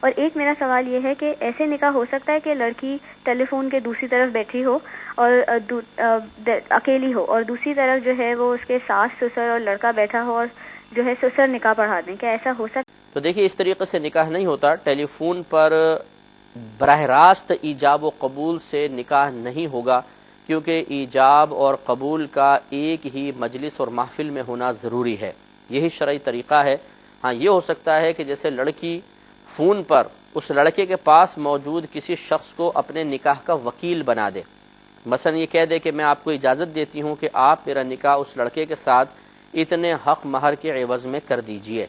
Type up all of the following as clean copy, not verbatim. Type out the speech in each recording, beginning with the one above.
اور ایک میرا سوال یہ ہے کہ ایسے نکاح ہو سکتا ہے کہ لڑکی ٹیلی فون کے دوسری طرف بیٹھی ہو اور اکیلی ہو، اور دوسری طرف جو ہے وہ اس کے ساس سسر اور لڑکا بیٹھا ہو اور جو ہے سسر نکاح پڑھا دیں، کیا ایسا ہو سکتا؟ تو دیکھیے اس طریقے سے نکاح نہیں ہوتا. ٹیلی فون پر براہ راست ایجاب و قبول سے نکاح نہیں ہوگا، کیونکہ ایجاب اور قبول کا ایک ہی مجلس اور محفل میں ہونا ضروری ہے. یہی شرعی طریقہ ہے. ہاں یہ ہو سکتا ہے کہ جیسے لڑکی فون پر اس لڑکے کے پاس موجود کسی شخص کو اپنے نکاح کا وکیل بنا دے، مثلا یہ کہہ دے کہ میں آپ کو اجازت دیتی ہوں کہ آپ میرا نکاح اس لڑکے کے ساتھ اتنے حق مہر کے عوض میں کر دیجئے.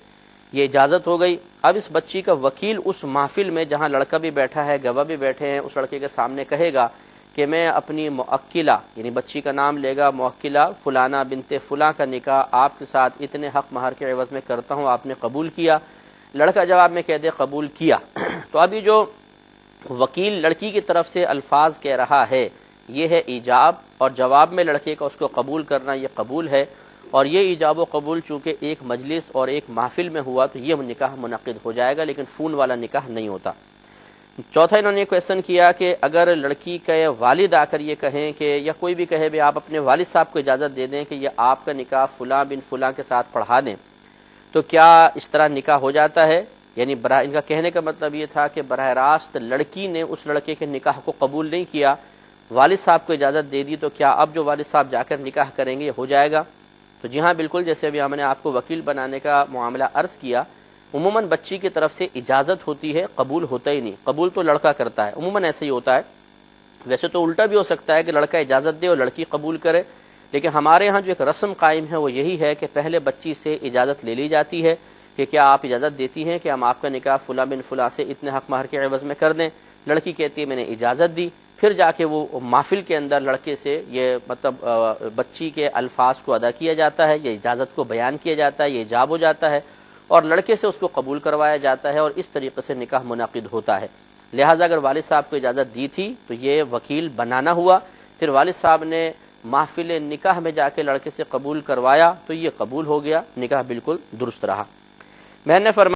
یہ اجازت ہو گئی. اب اس بچی کا وکیل اس محفل میں جہاں لڑکا بھی بیٹھا ہے، گواہ بھی بیٹھے ہیں، اس لڑکے کے سامنے کہے گا کہ میں اپنی موکلہ، یعنی بچی کا نام لے گا، موکلہ فلانہ بنت فلاں کا نکاح آپ کے ساتھ اتنے حق مہر کے عوض میں کرتا ہوں، آپ نے قبول کیا؟ لڑکا جواب میں کہہ دے قبول کیا. تو ابھی جو وکیل لڑکی کی طرف سے الفاظ کہہ رہا ہے یہ ہے ایجاب، اور جواب میں لڑکے کا اس کو قبول کرنا یہ قبول ہے. اور یہ ایجاب و قبول چونکہ ایک مجلس اور ایک محفل میں ہوا تو یہ نکاح منعقد ہو جائے گا، لیکن فون والا نکاح نہیں ہوتا. چوتھا انہوں نے کویشچن کیا کہ اگر لڑکی کے والد آ کر یہ کہیں کہ، یا کوئی بھی کہے بھی آپ اپنے والد صاحب کو اجازت دے دیں کہ یہ آپ کا نکاح فلاں بن فلاں کے ساتھ پڑھا دیں، تو کیا اس طرح نکاح ہو جاتا ہے؟ یعنی ان کا کہنے کا مطلب یہ تھا کہ براہ راست لڑکی نے اس لڑکے کے نکاح کو قبول نہیں کیا، والد صاحب کو اجازت دے دی، تو کیا اب جو والد صاحب جا کر نکاح کریں گے ہو جائے گا؟ تو جی ہاں بالکل، جیسے ابھی ہم نے آپ کو وکیل بنانے کا معاملہ عرض کیا، عموماً بچی کی طرف سے اجازت ہوتی ہے، قبول ہوتا ہی نہیں. قبول تو لڑکا کرتا ہے، عموماً ایسے ہی ہوتا ہے. ویسے تو الٹا بھی ہو سکتا ہے کہ لڑکا اجازت دے اور لڑکی قبول کرے، لیکن ہمارے ہاں جو ایک رسم قائم ہے وہ یہی ہے کہ پہلے بچی سے اجازت لے لی جاتی ہے کہ کیا آپ اجازت دیتی ہیں کہ ہم آپ کا نکاح فلاں بن فلاں سے اتنے حق مہر کے عوض میں کر دیں؟ لڑکی کہتی ہے میں نے اجازت دی. پھر جا کے وہ محفل کے اندر لڑکے سے یہ مطلب بچی کے الفاظ کو ادا کیا جاتا ہے، یہ اجازت کو بیان کیا جاتا ہے، یہ ایجاب ہو جاتا ہے، اور لڑکے سے اس کو قبول کروایا جاتا ہے، اور اس طریقے سے نکاح منعقد ہوتا ہے. لہٰذا اگر والد صاحب کو اجازت دی تھی تو یہ وکیل بنانا ہوا، پھر والد صاحب نے محفل نکاح میں جا کے لڑکے سے قبول کروایا تو یہ قبول ہو گیا، نکاح بالکل درست رہا. میں نے فرمایا